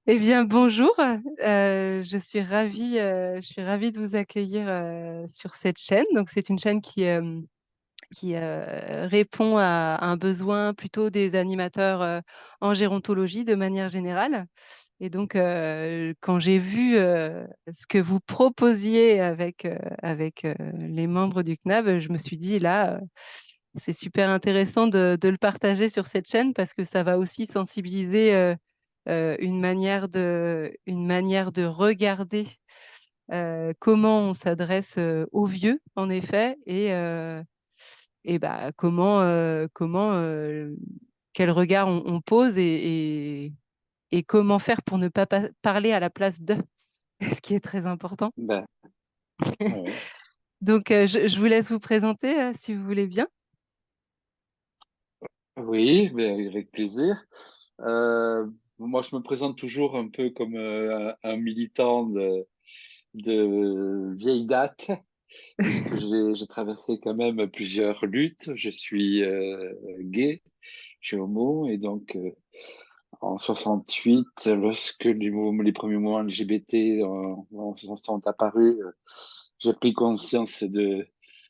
Eh bien, bonjour. Je suis ravie de vous accueillir sur cette chaîne. Donc, c'est une chaîne qui répond à un besoin plutôt des animateurs en gérontologie de manière générale. Et donc, quand j'ai vu ce que vous proposiez avec les membres du CNAB, je me suis dit là, c'est super intéressant de le partager sur cette chaîne parce que ça va aussi sensibiliser une manière de regarder comment on s'adresse aux vieux, en effet, et bah, quel regard on pose et comment faire pour ne pas parler à la place d'eux, ce qui est très important. Ben, oui, Donc, je vous laisse vous présenter si vous voulez bien. oui, ben, avec plaisir. Euh, Moi, je me présente toujours un peu comme un militant de vieille date, puisque j'ai traversé quand même plusieurs luttes. Je suis gay, je suis homo, et donc en 68, lorsque les premiers mouvements LGBT sont apparus, j'ai pris conscience de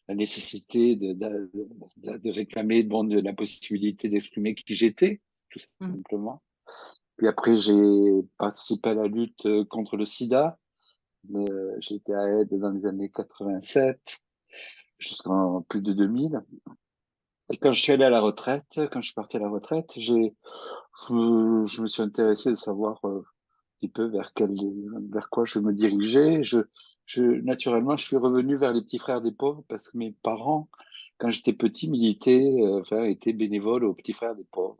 la nécessité de réclamer bon, de la possibilité d'exprimer qui j'étais, tout Mm. simplement. Puis après, j'ai participé à la lutte contre le sida. J'étais à aide dans les années 87 jusqu'en plus de 2000. Et quand je suis allé à la retraite, quand je suis parti à la retraite, je me suis intéressé de savoir petit peu vers quoi je me dirigeais. Naturellement, je suis revenu vers les petits frères des pauvres parce que mes parents, quand j'étais petit, militaient, enfin, étaient bénévoles aux petits frères des pauvres.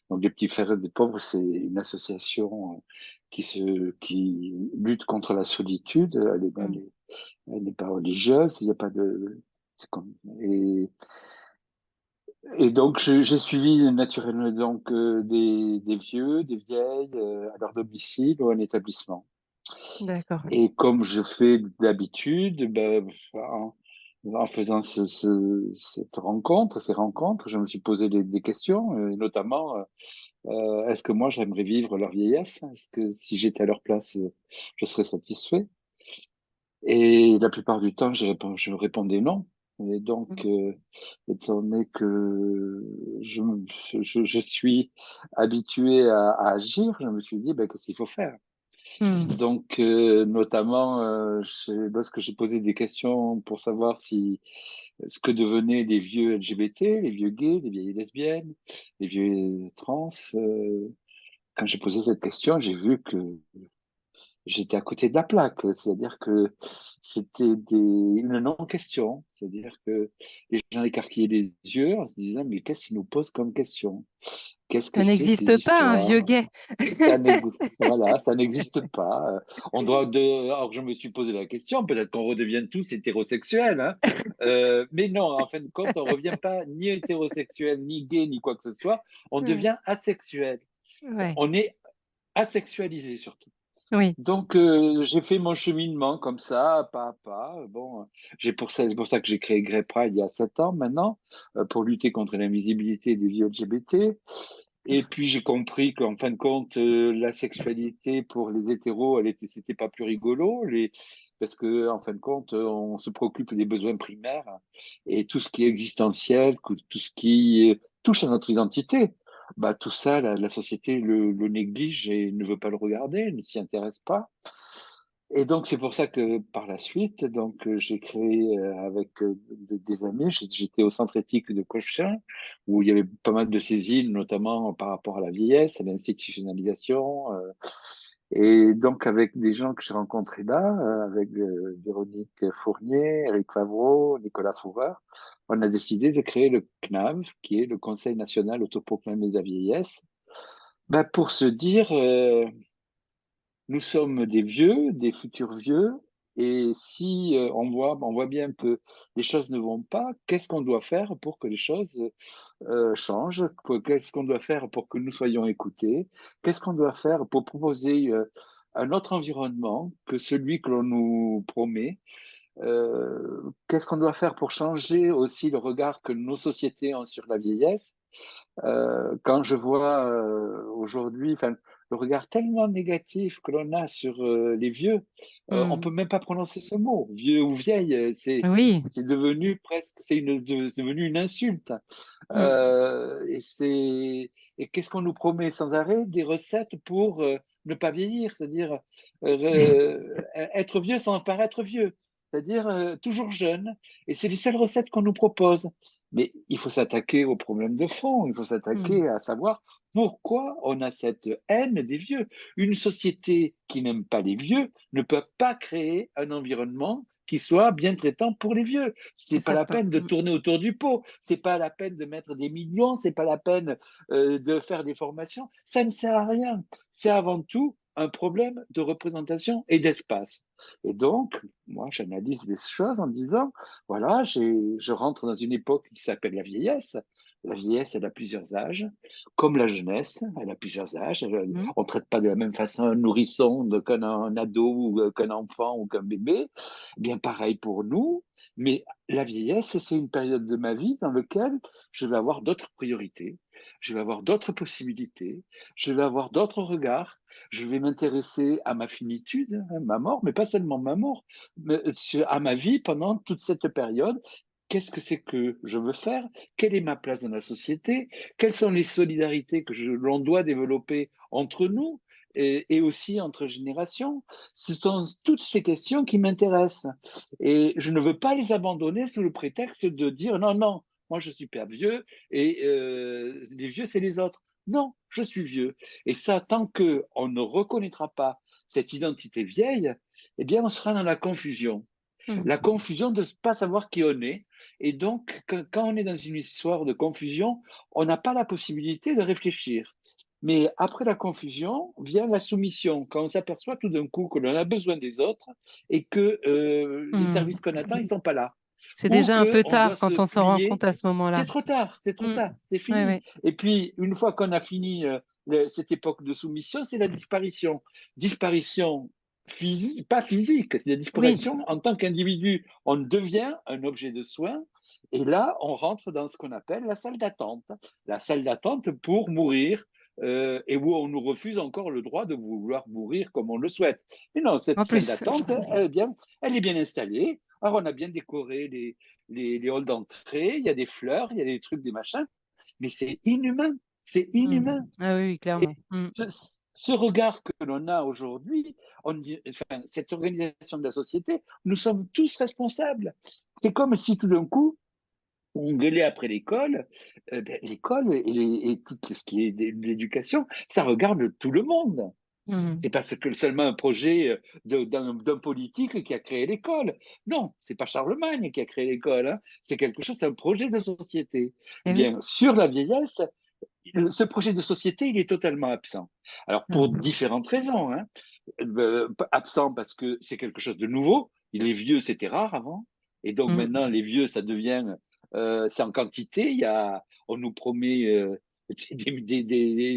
Donc, les petits frères des pauvres, c'est une association qui lutte contre la solitude. Mm. Elle n'est pas religieuse, il n'y a pas de, c'est comme, et donc, j'ai suivi naturellement donc des vieux, des vieilles à leur domicile ou à un établissement. D'accord. Et comme je fais d'habitude, ben, en faisant ces rencontres, je me suis posé des questions, notamment, est-ce que moi j'aimerais vivre leur vieillesse? Est-ce que si j'étais à leur place, je serais satisfait? Et la plupart du temps, je répondais non. Et donc, Mm. étant donné que je, me- je suis habitué à agir, je me suis dit, ben, qu'est-ce qu'il faut faire? Mm. Donc, notamment, lorsque j'ai posé des questions pour savoir si ce que devenaient les vieux LGBT, les vieux gays, les vieilles lesbiennes, les vieux trans, quand j'ai posé cette question, j'ai vu que j'étais à côté de la plaque, c'est-à-dire que une non-question, c'est-à-dire que les gens écarquillaient les yeux en se disant, mais qu'est-ce qu'ils nous posent comme question? Qu'est-ce que Ça c'est que ces n'existe pas, un vieux histoires? gay. Voilà, ça n'existe pas. Alors je me suis posé la question, peut-être qu'on redevienne tous hétérosexuels, hein. Mais non, en fin de compte, on revient pas ni hétérosexuel, ni gay, ni quoi que ce soit. On Ouais. devient asexuel. Ouais. On est asexualisé surtout. Oui. Donc, j'ai fait mon cheminement comme ça, pas à pas. Bon, c'est pour ça que j'ai créé Grey Pride il y a 7 ans maintenant, pour lutter contre l'invisibilité des vies LGBT. Et puis j'ai compris qu'en fin de compte, la sexualité pour les hétéros, c'était pas plus rigolo, parce que en fin de compte, on se préoccupe des besoins primaires et tout ce qui est existentiel, tout ce qui touche à notre identité, bah tout ça, la société le néglige et ne veut pas le regarder, ne s'y intéresse pas. Et donc, c'est pour ça que par la suite, donc, j'ai créé avec des amis, j'étais au centre éthique de Cochin, où il y avait pas mal de saisines, notamment par rapport à la vieillesse, à l'institutionnalisation. Et donc, avec des gens que j'ai rencontrés là, avec Véronique Fournier, Eric Favreau, Nicolas Foureur, on a décidé de créer le CNAV, qui est le Conseil national autoproclamé de la vieillesse, ben, pour se dire, nous sommes des vieux, des futurs vieux, et si on voit bien que les choses ne vont pas, qu'est-ce qu'on doit faire pour que les choses changent? Qu'est-ce qu'on doit faire pour que nous soyons écoutés? Qu'est-ce qu'on doit faire pour proposer un autre environnement que celui que l'on nous promet? Qu'est-ce qu'on doit faire pour changer aussi le regard que nos sociétés ont sur la vieillesse? Quand je vois aujourd'hui, enfin, le regard tellement négatif que l'on a sur les vieux, on Mmh. peut même pas prononcer ce mot, vieux ou vieille, Oui. c'est devenu presque, c'est devenu une insulte. Mmh. Et qu'est-ce qu'on nous promet sans arrêt? Des recettes pour ne pas vieillir, c'est-à-dire être vieux sans paraître vieux, c'est-à-dire toujours jeune. Et c'est les seules recettes qu'on nous propose. Mais il faut s'attaquer aux problèmes de fond, il faut Mmh. s'attaquer à savoir pourquoi on a cette haine des vieux. Une société qui n'aime pas les vieux ne peut pas créer un environnement qui soit bien traitant pour les vieux. C'est C'est pas la certain. peine de Mmh. tourner autour du pot, c'est pas la peine de mettre des millions, c'est pas la peine de faire des formations, ça ne sert à rien. C'est avant tout un problème de représentation et d'espace. Et donc, moi, j'analyse les choses en disant, voilà, je rentre dans une époque qui s'appelle la vieillesse. La vieillesse, elle a plusieurs âges, comme la jeunesse, elle a plusieurs âges. Mmh. On ne traite pas de la même façon un nourrisson qu'un ado ou qu'un enfant ou qu'un bébé. Bien pareil pour nous, mais la vieillesse, c'est une période de ma vie dans laquelle je vais avoir d'autres priorités, je vais avoir d'autres possibilités, je vais avoir d'autres regards, je vais m'intéresser à ma finitude, hein, ma mort, mais pas seulement ma mort, mais à ma vie pendant toute cette période. Qu'est-ce que c'est que je veux faire? Quelle est ma place dans la société? Quelles sont les solidarités que l'on doit développer entre nous et aussi entre générations? Ce sont toutes ces questions qui m'intéressent. Et je ne veux pas les abandonner sous le prétexte de dire non, non, moi je suis pas vieux et les vieux c'est les autres. Non, je suis vieux. Et ça, tant qu'on ne reconnaîtra pas cette identité vieille, eh bien on sera dans la confusion. Mmh. La confusion de ne pas savoir qui on est. Et donc, quand on est dans une histoire de confusion, on n'a pas la possibilité de réfléchir. Mais après la confusion vient la soumission, quand on s'aperçoit tout d'un coup que l'on a besoin des autres et que les Mmh. services qu'on attend, ils ne sont pas là. C'est Ou déjà un peu qu'on doit tard se quand on s'en rend compte plier. à ce moment-là. C'est trop Mmh. tard, c'est Ouais, fini. ouais. Et puis, une fois qu'on a fini cette époque de soumission, c'est la disparition. Disparition physique, pas physique, c'est la Oui. disparition en tant qu'individu. On devient un objet de soin. Et là, on rentre dans ce qu'on appelle la salle d'attente. La salle d'attente pour mourir et où on nous refuse encore le droit de vouloir mourir comme on le souhaite. Mais non, cette En salle plus. d'attente, elle est bien installée. Alors, on a bien décoré les halls d'entrée, il y a des fleurs, il y a des trucs, des machins, mais c'est inhumain, c'est Mmh. inhumain. Ah oui, oui, Et clairement. Mmh. ce, ce regard que l'on a aujourd'hui, enfin, cette organisation de la société, nous sommes tous responsables. C'est comme si tout d'un coup, on gueulait après l'école. L'école et tout ce qui est de l'éducation, ça regarde tout le monde. Mmh. C'est pas seulement un projet d'un politique qui a créé l'école. Non, c'est pas Charlemagne qui a créé l'école, hein. C'est quelque chose, c'est un projet de société. Eh Eh oui. bien, sur la vieillesse, ce projet de société, il est totalement absent. Alors, pour Mmh. différentes raisons, hein. Absent parce que c'est quelque chose de nouveau. Les vieux, c'était rare avant. Et donc Mmh. maintenant, les vieux, ça devient, c'est en quantité. On nous promet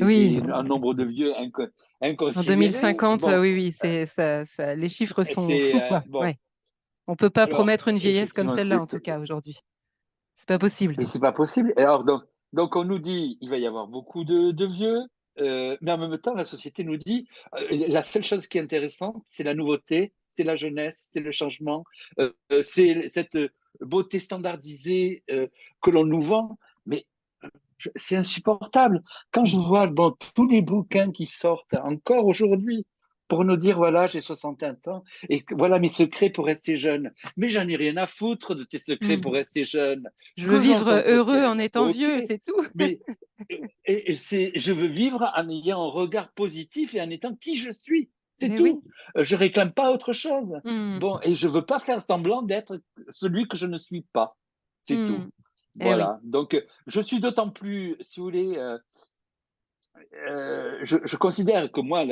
Oui. un nombre de vieux En inconsidéré. 2050, Bon, oui, oui, c'est ça les chiffres sont c'est fous, quoi. bon. Ouais. On peut pas Alors, promettre une vieillesse comme effectivement, celle-là, en tout cas, aujourd'hui. C'est pas possible. mais c'est pas possible. Alors, donc, on nous dit il va y avoir beaucoup de vieux, mais en même temps, la société nous dit la seule chose qui est intéressante, c'est la nouveauté, c'est la jeunesse, c'est le changement, c'est cette beauté standardisée que l'on nous vend. Mais c'est insupportable. Quand je Mmh. vois bon, tous les bouquins qui sortent encore aujourd'hui pour nous dire voilà, j'ai 61 ans et voilà mes secrets pour rester jeune. Mais j'en ai rien à foutre de tes secrets pour Mmh. rester jeune. Je veux Que l'on vivre heureux en s'entretienne, étant ok, vieux, c'est tout. mais je veux vivre en ayant un regard positif et en étant qui je suis. C'est Eh oui. tout. Je réclame pas autre chose. Mmh. Bon, et je veux pas faire semblant d'être celui que je ne suis pas. C'est tout. Mmh. Eh oui. Voilà. Donc, je suis d'autant plus, si vous voulez, je considère que moi,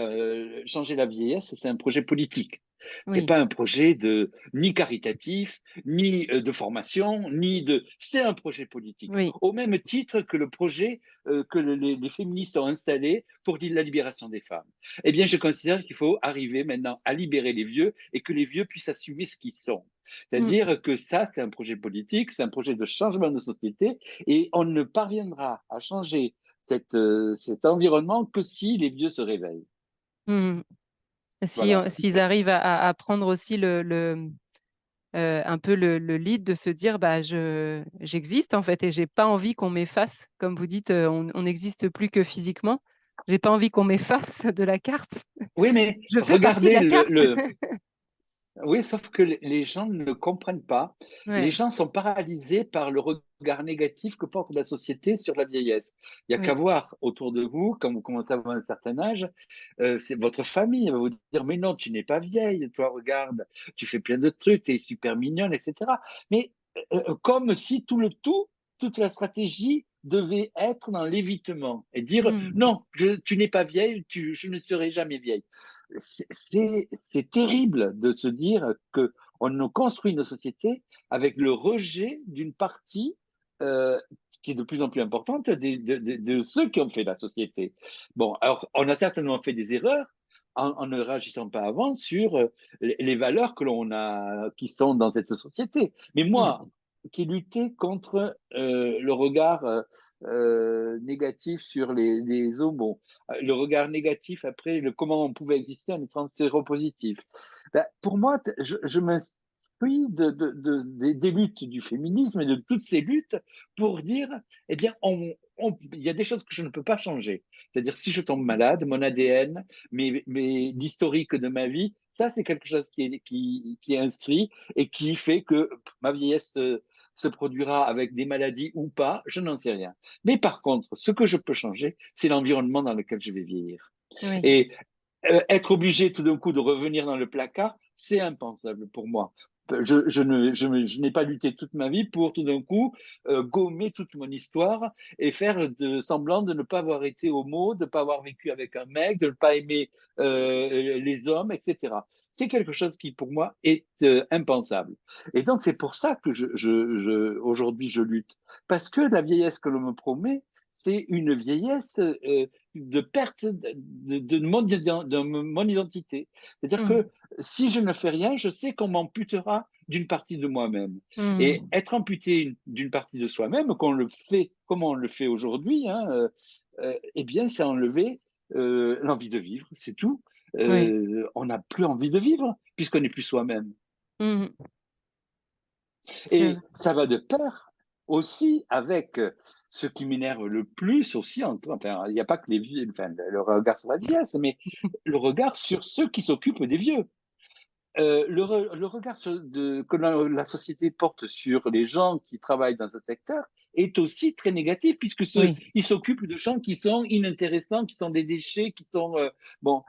changer la vieillesse, c'est un projet politique. C'est Oui. pas un projet ni caritatif, ni de formation, ni de. C'est un projet politique. Oui. Au même titre que le projet que les féministes ont installé pour la libération des femmes. Eh bien, je considère qu'il faut arriver maintenant à libérer les vieux et que les vieux puissent assumer ce qu'ils sont. Mmh. C'est-à-dire que ça, c'est un projet politique, c'est un projet de changement de société et on ne parviendra à changer cet environnement que si les vieux se réveillent. Mmh. Si, Voilà. s'ils arrivent à prendre aussi un peu le lead de se dire, bah, j'existe en fait et j'ai pas envie qu'on m'efface. Comme vous dites, on n'existe plus que physiquement. J'ai pas envie qu'on m'efface de la carte. Oui, mais Je fais partie de regardez la carte. oui, sauf que les gens ne comprennent pas. Les Ouais, gens sont paralysés par le regard négatif que porte la société sur la vieillesse. Il n'y a qu'à oui. voir autour de vous, quand vous commencez à avoir un certain âge, c'est votre famille elle va vous dire, mais non, tu n'es pas vieille, toi, regarde, tu fais plein de trucs, tu es super mignonne, etc. Mais comme si toute la stratégie devait être dans l'évitement et dire, Mmh. non, tu n'es pas vieille, je ne serai jamais vieille. C'est terrible de se dire que on construit nos sociétés avec le rejet d'une partie euh, qui est de plus en plus importante de ceux qui ont fait la société. Bon, alors on a certainement fait des erreurs en ne réagissant pas avant sur les valeurs que l'on a, qui sont dans cette société. Mais moi, Mmh. qui luttais contre le regard négatif sur les homos, le regard négatif après comment on pouvait exister en étant séropositif. Ben, pour moi, je m'instruis des luttes du féminisme et de toutes ces luttes pour dire, eh bien, il y a des choses que je ne peux pas changer. C'est-à-dire, si je tombe malade, mon ADN, l'historique de ma vie, ça, c'est quelque chose qui est inscrit et qui fait que ma vieillesse se produira avec des maladies ou pas, je n'en sais rien. Mais par contre, ce que je peux changer, c'est l'environnement dans lequel je vais vieillir. Oui. Et être obligé tout d'un coup de revenir dans le placard, c'est impensable pour moi. Je n'ai pas lutté toute ma vie pour tout d'un coup gommer toute mon histoire et faire semblant de ne pas avoir été homo, de ne pas avoir vécu avec un mec, de ne pas aimer les hommes, etc. C'est quelque chose qui, pour moi, est impensable. Et donc, c'est pour ça que aujourd'hui, je lutte. Parce que la vieillesse que l'on me promet, c'est une vieillesse de perte de mon identité. C'est-à-dire Mmh. que si je ne fais rien, je sais qu'on m'amputera d'une partie de moi-même. Et Mmh. être amputé d'une partie de soi-même, qu'on le fait comme on le fait aujourd'hui, hein, eh bien, c'est enlever l'envie de vivre, c'est tout. Oui. On n'a plus envie de vivre puisqu'on n'est plus soi-même. Mmh. C'est vrai. Et ça va de pair aussi avec ce qui m'énerve le plus aussi, enfin, il n'y a pas que les vieux, enfin, le regard sur la vieillesse, mais le regard sur ceux qui s'occupent des vieux. Le regard que la société porte sur les gens qui travaillent dans ce secteur est aussi très négatif, puisque Oui. ils s'occupent de gens qui sont inintéressants, qui sont des déchets, qui sont bon,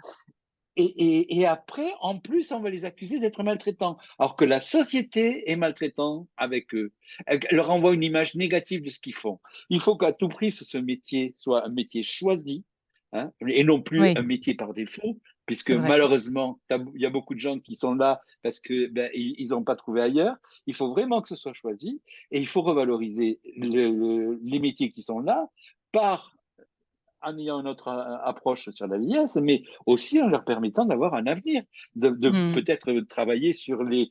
et après, en plus, on va les accuser d'être maltraitants, alors que la société est maltraitante avec eux. Elle leur envoie une image négative de ce qu'ils font. Il faut qu'à tout prix, ce métier soit un métier choisi, hein, et non plus Oui. un métier par défaut, puisque C'est vrai. malheureusement, il y a beaucoup de gens qui sont là parce que ben, ils n'ont pas trouvé ailleurs. Il faut vraiment que ce soit choisi, et il faut revaloriser les métiers qui sont là par en ayant une autre approche sur la vieillesse, mais aussi en leur permettant d'avoir un avenir, de Mmh. peut-être travailler sur les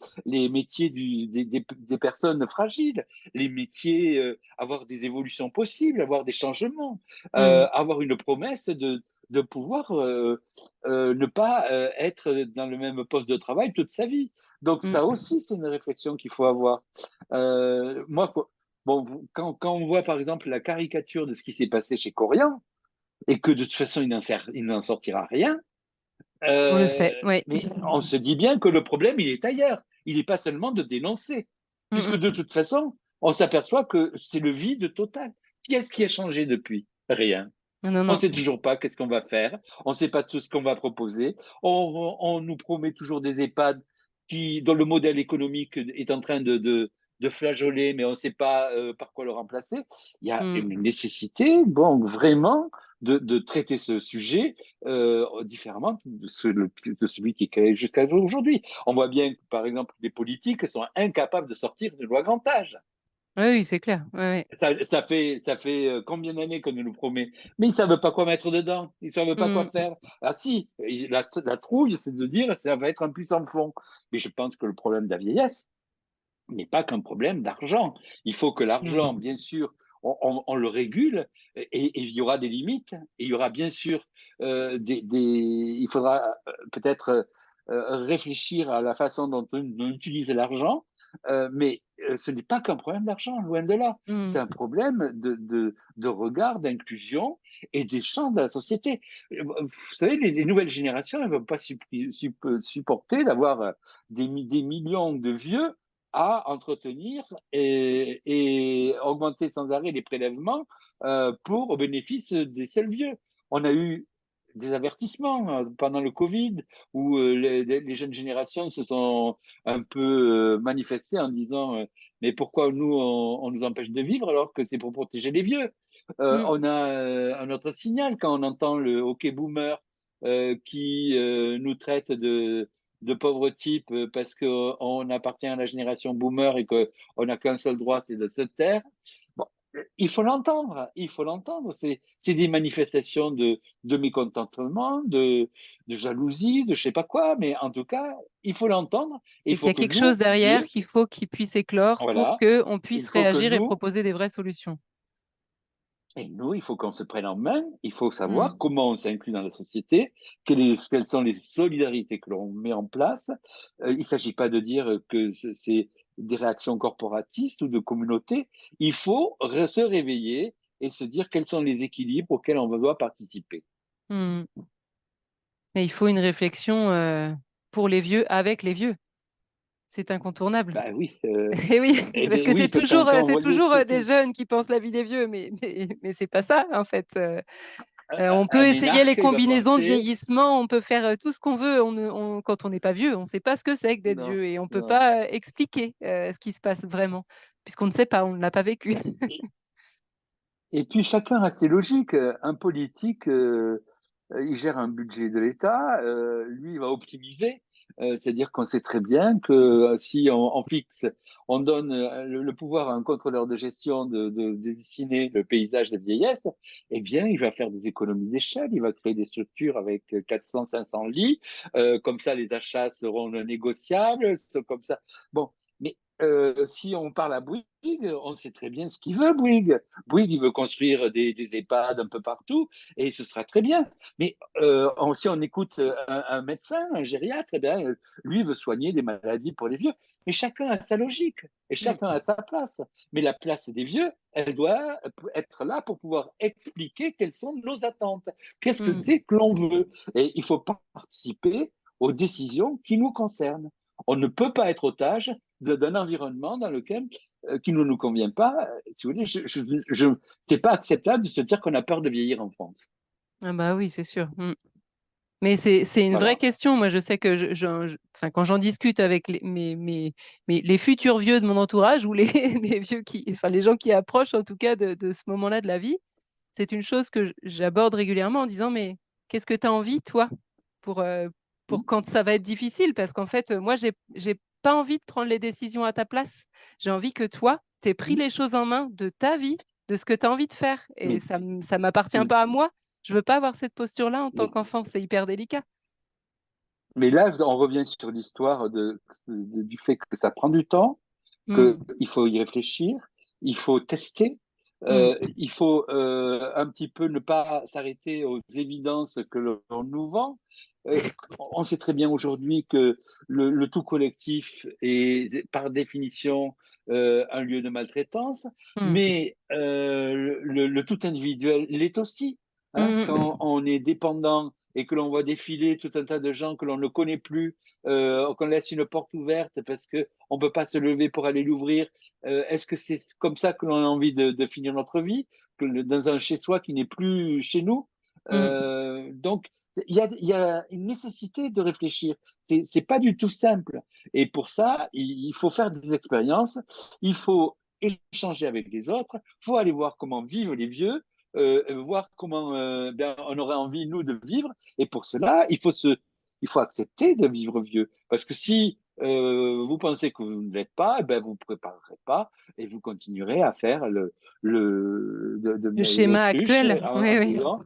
métiers des personnes fragiles, les métiers, avoir des évolutions possibles, avoir des changements, Mmh. avoir une promesse de pouvoir ne pas être dans le même poste de travail toute sa vie. Donc ça Mmh. aussi, c'est une réflexion qu'il faut avoir. Moi, bon, quand on voit par exemple la caricature de ce qui s'est passé chez Corian, et que de toute façon, il n'en sortira rien. On le sait. Oui. Mais on se dit bien que le problème, il est ailleurs. Il n'est pas seulement de dénoncer, Mmh puisque de mh. toute façon, on s'aperçoit que c'est le vide total. Qu'est-ce qui a changé depuis? Rien. Non, On ne non. sait toujours pas qu'est-ce qu'on va faire. On ne sait pas tout ce qu'on va proposer. On nous promet toujours des EHPAD dont le modèle économique est en train de flageoler, mais on ne sait pas par quoi le remplacer. Il y a Mmh. une nécessité, bon, vraiment, de traiter ce sujet différemment de celui qui est créé jusqu'à aujourd'hui. On voit bien que, par exemple, les politiques sont incapables de sortir une loi grand âge. Oui, oui, c'est clair. Ouais, ouais. Ça fait combien d'années qu'on nous le promet, mais ils ne savent pas quoi mettre dedans, ils ne savent pas quoi Mmh. faire. Ah si, la trouille, c'est de dire ça va être un puissant fond. Mais je pense que le problème de la vieillesse n'est pas qu'un problème d'argent. Il faut que l'argent, Mmh. bien sûr, on le régule et il y aura des limites. Et il y aura bien sûr il faudra peut-être réfléchir à la façon dont on utilise l'argent, mais ce n'est pas qu'un problème d'argent, loin de là. Mmh. C'est un problème de regard, d'inclusion et d'échange de la société. Vous savez, les nouvelles générations, elles ne vont pas supporter d'avoir des millions de vieux à entretenir et augmenter sans arrêt les prélèvements au bénéfice des seuls vieux. On a eu des avertissements pendant le Covid où les jeunes générations se sont un peu manifestées en disant mais pourquoi nous, on nous empêche de vivre alors que c'est pour protéger les vieux. Mmh. On a un autre signal quand on entend le hockey boomer qui nous traite de pauvres types parce qu'on appartient à la génération boomer et qu'on n'a qu'un seul droit, c'est de se taire. Bon, il faut l'entendre, il faut l'entendre. C'est des manifestations de mécontentement, de jalousie, de je sais pas quoi, mais en tout cas, il faut l'entendre et il C'est qu'il y faut a que quelque chose nous, derrière vieux, qu'il faut qu'il puisse éclore pour voilà, qu'on il puisse faut que réagir et nous, proposer des vraies solutions. et nous, il faut qu'on se prenne en main, il faut Mmh. savoir comment on s'inclut dans la société, quelles sont les solidarités que l'on met en place. Il ne s'agit pas de dire que c'est des réactions corporatistes ou de communauté. Il faut se réveiller et se dire quels sont les équilibres auxquels on doit participer. Mmh. Et il faut une réflexion, pour les vieux, avec les vieux. C'est incontournable. Ben oui, Et oui, eh parce bien que oui, quand on c'est voit toujours, des surtout jeunes qui pensent la vie des vieux, mais c'est pas ça, en fait. On peut un essayer les énarque, il va combinaisons de penser vieillissement, on peut faire, tout ce qu'on veut. Quand on n'est pas vieux, on ne sait pas ce que c'est que d'être non, vieux et on ne peut non. pas, expliquer, ce qui se passe vraiment, puisqu'on ne sait pas, on ne l'a pas vécu. Et puis chacun a ses logiques. Un politique, il gère un budget de l'État, lui, il va optimiser. C'est-à-dire qu'on sait très bien que si on fixe, on donne le pouvoir à un contrôleur de gestion de dessiner le paysage de vieillesse, eh bien, il va faire des économies d'échelle, il va créer des structures avec 400, 500 lits, comme ça les achats seront négociables, comme ça. Bon, mais si on parle à Bouygues, on sait très bien ce qu'il veut, Bouygues. Bouygues, il veut construire des EHPAD un peu partout, et ce sera très bien. Mais si on écoute un médecin, un gériatre, eh bien, lui veut soigner des maladies pour les vieux. Mais chacun a sa logique, et Mmh, chacun a sa place. Mais la place des vieux, elle doit être là pour pouvoir expliquer quelles sont nos attentes. Qu'est-ce que mmh, c'est que l'on veut? Et il faut participer aux décisions qui nous concernent. On ne peut pas être otage d'un environnement dans lequel qui ne nous convient pas. Si vous voulez, c'est pas acceptable de se dire qu'on a peur de vieillir en France. ah bah, oui, c'est sûr. Mmh. Mais c'est une vraie Voilà. question. Moi, je sais que enfin, quand j'en discute avec les futurs vieux de mon entourage ou les, les vieux enfin, les gens qui approchent en tout cas de ce moment-là de la vie, c'est une chose que j'aborde régulièrement en disant, mais qu'est-ce que tu as envie, toi, pour, euh, pour Hmm. quand ça va être difficile? Parce qu'en fait, moi, j'ai pas envie de prendre les décisions à ta place. J'ai envie que toi, tu aies pris Hmm. les choses en main de ta vie, de ce que tu as envie de faire. Et Mais, ça m'appartient hmm. pas à moi. Je veux pas avoir cette posture-là en tant mais, qu'enfant. C'est hyper délicat. mais là, on revient sur l'histoire du fait que ça prend du temps, Mm, qu'il faut y réfléchir, il faut tester, mm, il faut un petit peu ne pas s'arrêter aux évidences que l'on nous vend. Euh, on sait très bien aujourd'hui que le tout collectif est par définition un lieu de maltraitance, mm, mais le tout individuel l'est aussi. Hein, mm, quand on est dépendant et que l'on voit défiler tout un tas de gens que l'on ne connaît plus, qu'on laisse une porte ouverte parce qu'on ne peut pas se lever pour aller l'ouvrir, est-ce que c'est comme ça que l'on a envie de finir notre vie, dans un chez-soi qui n'est plus chez nous? mm, Donc, il y a une nécessité de réfléchir. C'est pas du tout simple. Et pour ça, il faut faire des expériences, il faut échanger avec les autres, il faut aller voir comment vivent les vieux, voir comment on aurait envie, nous, de vivre. Et pour cela, il faut accepter de vivre vieux. Parce que si vous pensez que vous ne l'êtes pas, eh ben, vous ne préparerez pas et vous continuerez à faire Le schéma l'autruche actuel. en Oui, oui. disant,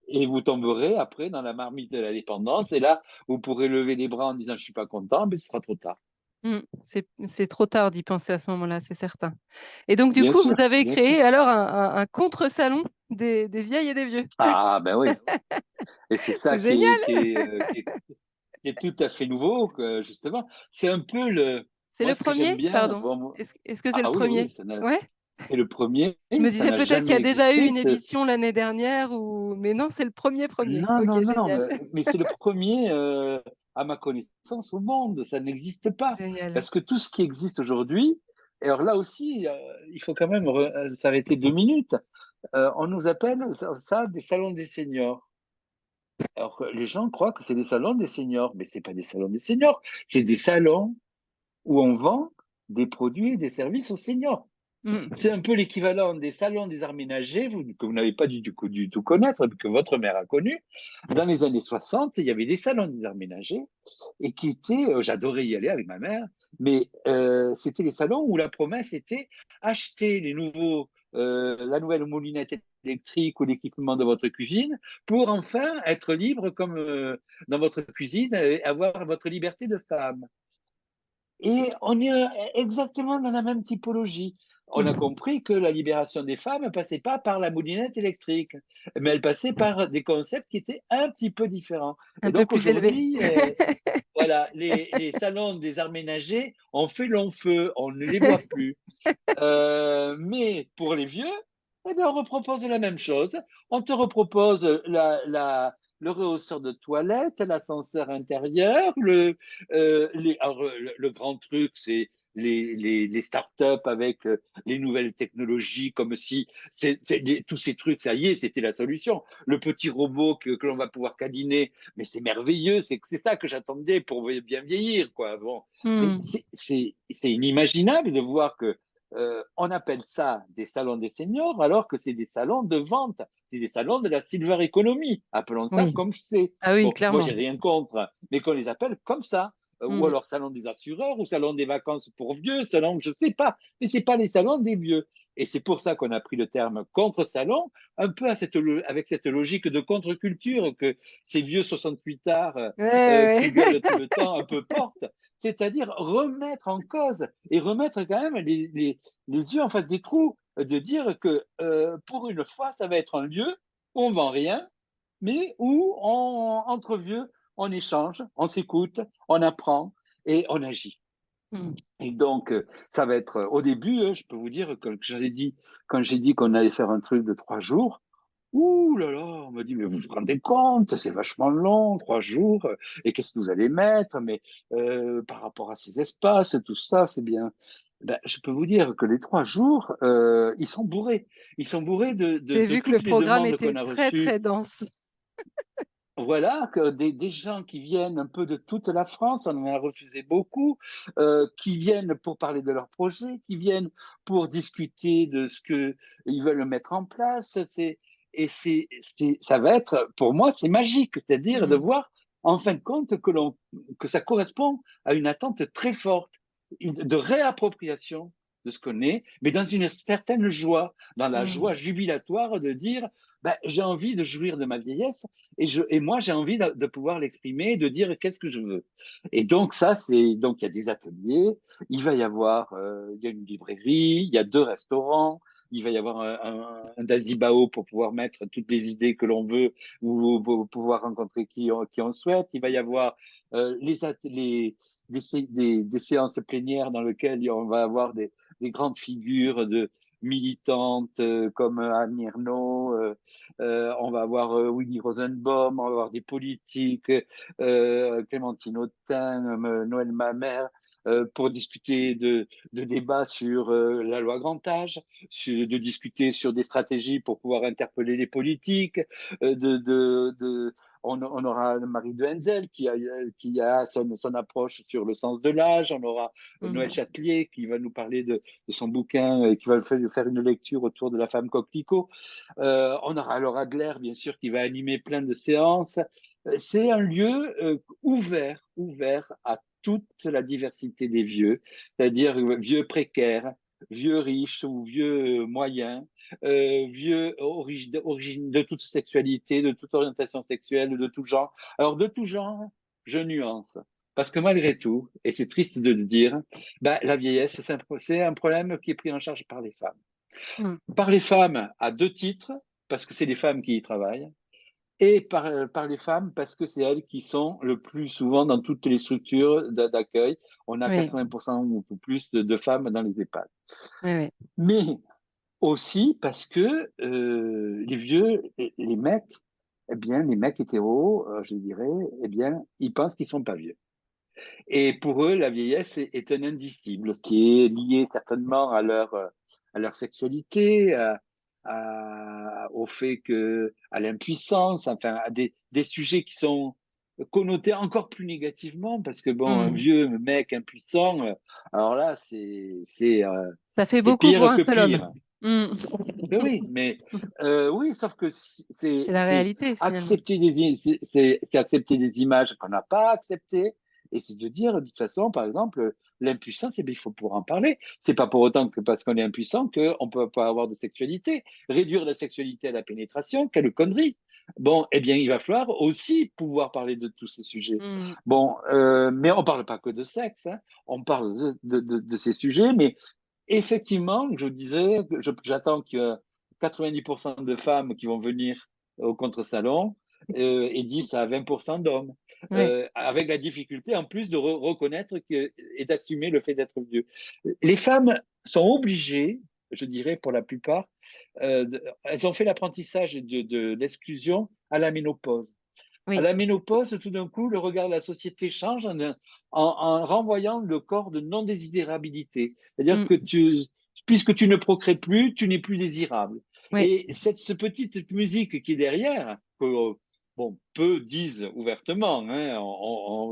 et vous tomberez après dans la marmite de la dépendance. Et là, vous pourrez lever les bras en disant je ne suis pas content, mais ce sera trop tard. C'est trop tard d'y penser à ce moment-là, c'est certain. Et donc du Bien coup, vous sûr, avez bien sûr. créé alors un contre-salon des vieilles et des vieux? Ah, ben oui. Et c'est ça C'est génial! qui est tout à fait nouveau, que justement. C'est un peu le. C'est Moi, le ce que j'aime premier, bien, pardon? bon, Est-ce que c'est le ah oui, oui, premier? Ouais? c'est le premier, Je me ça disais n'a peut-être qu'il y a jamais déjà eu existé. une édition l'année dernière ou mais non, c'est le premier. Non, OK, non, non, génial. mais c'est le premier, à ma connaissance, au monde. Ça n'existe pas. Génial. Parce que tout ce qui existe aujourd'hui, et alors là aussi, il faut quand même s'arrêter 2 minutes. On nous appelle ça des salons des seniors. Alors que les gens croient que c'est des salons des seniors, mais c'est pas des salons des seniors, c'est des salons où on vend des produits et des services aux seniors. C'est Mmh. un peu l'équivalent des salons des arts ménagers, que vous n'avez pas du tout connaître, que votre mère a connu. Dans les années 60, il y avait des salons des arts ménagers et qui étaient, j'adorais y aller avec ma mère, mais c'était les salons où la promesse était acheter la nouvelle moulinette électrique ou l'équipement de votre cuisine pour enfin être libre comme dans votre cuisine et avoir votre liberté de femme. Et on est exactement dans la même typologie. On a Mmh. compris que la libération des femmes ne passait pas par la moulinette électrique, mais elle passait par des concepts qui étaient un petit peu différents. Un Et peu donc plus élevé. aujourd'hui, voilà, les salons des arts ménagers ont fait long feu, on ne les voit plus. Mais pour les vieux, eh bien, on repropose la même chose. On te repropose le rehausseur de toilette, l'ascenseur intérieur, alors, le grand truc, c'est les startups avec les nouvelles technologies, comme si tous ces trucs, ça y est, c'était la solution. Le petit robot que l'on va pouvoir câliner, mais c'est merveilleux, c'est ça que j'attendais pour bien vieillir, quoi. Bon, mais Mmh. c'est inimaginable de voir que on appelle ça des salons des seniors alors que c'est des salons de vente, c'est des salons de la silver economy, appelons ça Oui. comme c'est. Ah oui, Bon, moi clairement. j'ai rien contre, mais qu'on les appelle comme ça. Ou Mmh. alors salon des assureurs, ou salon des vacances pour vieux, salon, je sais pas, mais c'est pas les salons des vieux. Et c'est pour ça qu'on a pris le terme contre-salon, un peu avec cette logique de contre-culture que ces vieux 68 arts Ouais, ouais, qui ouais. gueulent tout le temps un peu portent, c'est-à-dire remettre en cause et remettre quand même les yeux en face des trous, de dire que pour une fois, ça va être un lieu où on vend rien, mais où entre vieux, on échange, on s'écoute, on apprend et on agit. Mmh. Et donc, ça va être au début, je peux vous dire que quand j'ai dit qu'on allait faire un truc de 3 jours, ouh là là, on me dit, mais vous vous rendez compte, c'est vachement long, 3 jours, et qu'est-ce que vous allez mettre, mais par rapport à ces espaces, tout ça, c'est bien. Ben, je peux vous dire que les 3 jours, ils sont bourrés. Ils sont bourrés J'ai de vu que le toutes les programme demandes était qu'on a très, reçues. très dense. Voilà, que des gens qui viennent un peu de toute la France, on en a refusé beaucoup, qui viennent pour parler de leur projet, qui viennent pour discuter de ce qu'ils veulent mettre en place. Ça va être, pour moi, c'est magique, c'est-à-dire de Mmh. voir, en fin de compte, que ça correspond à une attente très forte, de réappropriation de ce qu'on est, mais dans une certaine joie, dans la joie Mmh. jubilatoire de dire, ben, j'ai envie de jouir de ma vieillesse et moi, j'ai envie de pouvoir l'exprimer, de dire qu'est-ce que je veux. Et donc, donc, il y a des ateliers, il y a une librairie, il y a 2 restaurants, il va y avoir un Dazibao pour pouvoir mettre toutes les idées que l'on veut ou pour pouvoir rencontrer qui on souhaite. Il va y avoir des séances plénières dans lesquelles on va avoir des grandes figures de militantes comme Anne Ernaux, on va avoir Winnie Rosenbaum, on va avoir des politiques, Clémentine Autain, Noël Mamère, pour discuter de débats sur la loi grand âge, de discuter sur des stratégies pour pouvoir interpeller les politiques, euh, de, de, de, on aura Marie de Henzel qui a son approche sur le sens de l'âge. On aura Noël Mmh. Châtelier qui va nous parler de son bouquin et qui va faire une lecture autour de la femme coquelicot. On aura Laura Adler, bien sûr, qui va animer plein de séances. C'est un lieu ouvert à toute la diversité des vieux, c'est-à-dire vieux précaires, vieux riches ou vieux moyens, vieux origine de toute sexualité, de toute orientation sexuelle, de tout genre. Alors, de tout genre, je nuance. Parce que malgré tout, et c'est triste de le dire, ben, la vieillesse, c'est un problème qui est pris en charge par les femmes. Mmh. Par les femmes à deux titres, parce que c'est les femmes qui y travaillent, et par les femmes parce que c'est elles qui sont le plus souvent dans toutes les structures d'accueil. On a Oui, 80% ou plus de femmes dans les EHPAD. oui, oui. Mais aussi parce que les vieux, les mecs, eh bien, les mecs hétéros, je dirais, eh bien, ils pensent qu'ils sont pas vieux. Et pour eux, la vieillesse est un indicible qui est lié certainement à leur sexualité, au fait que, à l'impuissance, enfin, à des sujets qui sont connotés encore plus négativement, parce que bon, un Mmh. vieux mec impuissant, alors là, Ça fait c'est beaucoup pour pire un que seul homme. pire. Mmh. Ben oui, mais oui, sauf que C'est la c'est réalité finalement. accepter c'est accepter des images qu'on n'a pas acceptées, et c'est de dire de toute façon, par exemple, l'impuissance, eh bien, il faut pouvoir en parler. C'est pas pour autant que parce qu'on est impuissant qu'on peut pas avoir de sexualité. Réduire la sexualité à la pénétration, quelle connerie. Bon, eh bien, il va falloir aussi pouvoir parler de tous ces sujets. Mmh. Bon, mais on parle pas que de sexe, hein. On parle de ces sujets, mais effectivement, je disais, j'attends qu'il y ait 90% de femmes qui vont venir au contre-salon et 10 à 20% d'hommes, Ouais. avec la difficulté en plus de reconnaître et d'assumer le fait d'être vieux. Les femmes sont obligées, je dirais pour la plupart, elles ont fait l'apprentissage de l'exclusion à la ménopause. À Oui. la ménopause, tout d'un coup, le regard de la société change en renvoyant le corps de non-désirabilité. C'est-à-dire Mmh. que puisque tu ne procrées plus, tu n'es plus désirable. Oui. Et cette petite musique qui est derrière, que bon, peu disent ouvertement, hein,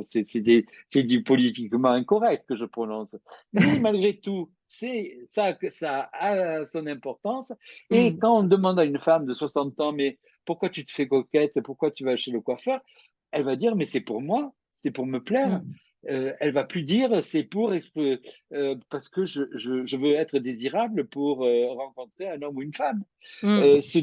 c'est du politiquement incorrect que je prononce. Mais malgré tout, ça a son importance. Et Mmh. quand on demande à une femme de 60 ans, mais pourquoi tu te fais coquette, pourquoi tu vas chez le coiffeur, elle va dire, mais c'est pour moi, c'est pour me plaire. Mmh. Elle va plus dire, c'est parce que je veux être désirable pour rencontrer un homme ou une femme. Mmh. Euh, ce,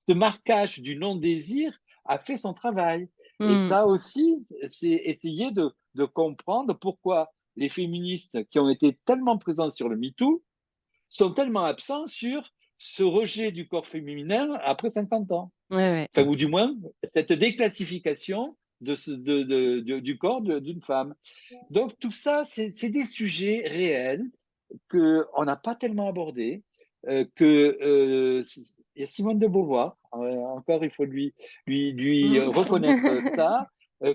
ce marquage du non-désir a fait son travail. Et Mmh. ça aussi, c'est essayer de comprendre pourquoi les féministes qui ont été tellement présents sur le MeToo sont tellement absents sur ce rejet du corps féminin après 50 ans. Ouais, ouais. Enfin, ou du moins, cette déclassification du corps d'une femme. Donc, tout ça, c'est des sujets réels qu'on n'a pas tellement abordés, il y a Simone de Beauvoir, encore il faut lui Mmh. reconnaître ça,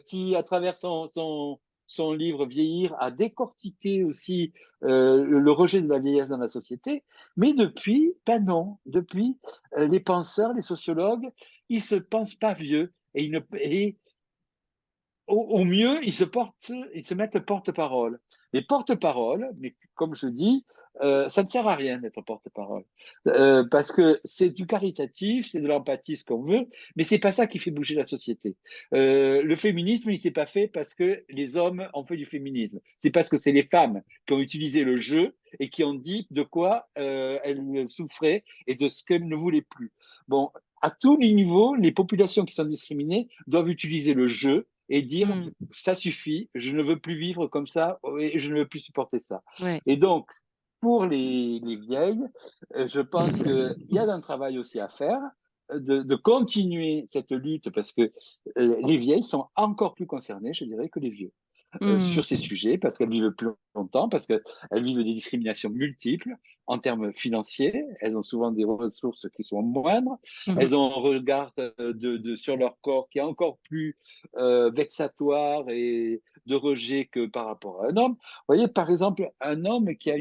qui, à travers son livre Vieillir, a décortiqué aussi le rejet de la vieillesse dans la société. Mais depuis, ben non, depuis, les penseurs, les sociologues, ils se pensent pas vieux et au mieux, ils se mettent porte-parole. Les porte-parole, mais comme je dis, ça ne sert à rien d'être porte-parole. Parce que c'est du caritatif, c'est de l'empathie, ce qu'on veut, mais c'est pas ça qui fait bouger la société. Le féminisme, il s'est pas fait parce que les hommes ont fait du féminisme. C'est parce que c'est les femmes qui ont utilisé le jeu et qui ont dit de quoi elles souffraient et de ce qu'elles ne voulaient plus. Bon, à tous les niveaux, les populations qui sont discriminées doivent utiliser le jeu et dire Mmh. ça suffit, je ne veux plus vivre comme ça et je ne veux plus supporter ça. Ouais. Et donc, pour les vieilles, je pense qu'il y a un travail aussi à faire, de continuer cette lutte parce que les vieilles sont encore plus concernées, je dirais, que les vieux Mmh. sur ces sujets parce qu'elles vivent plus longtemps, parce qu'elles vivent des discriminations multiples en termes financiers. Elles ont souvent des ressources qui sont moindres. Mmh. Elles ont un regard sur leur corps qui est encore plus vexatoire et de rejet que par rapport à un homme. Vous voyez, par exemple, un homme qui a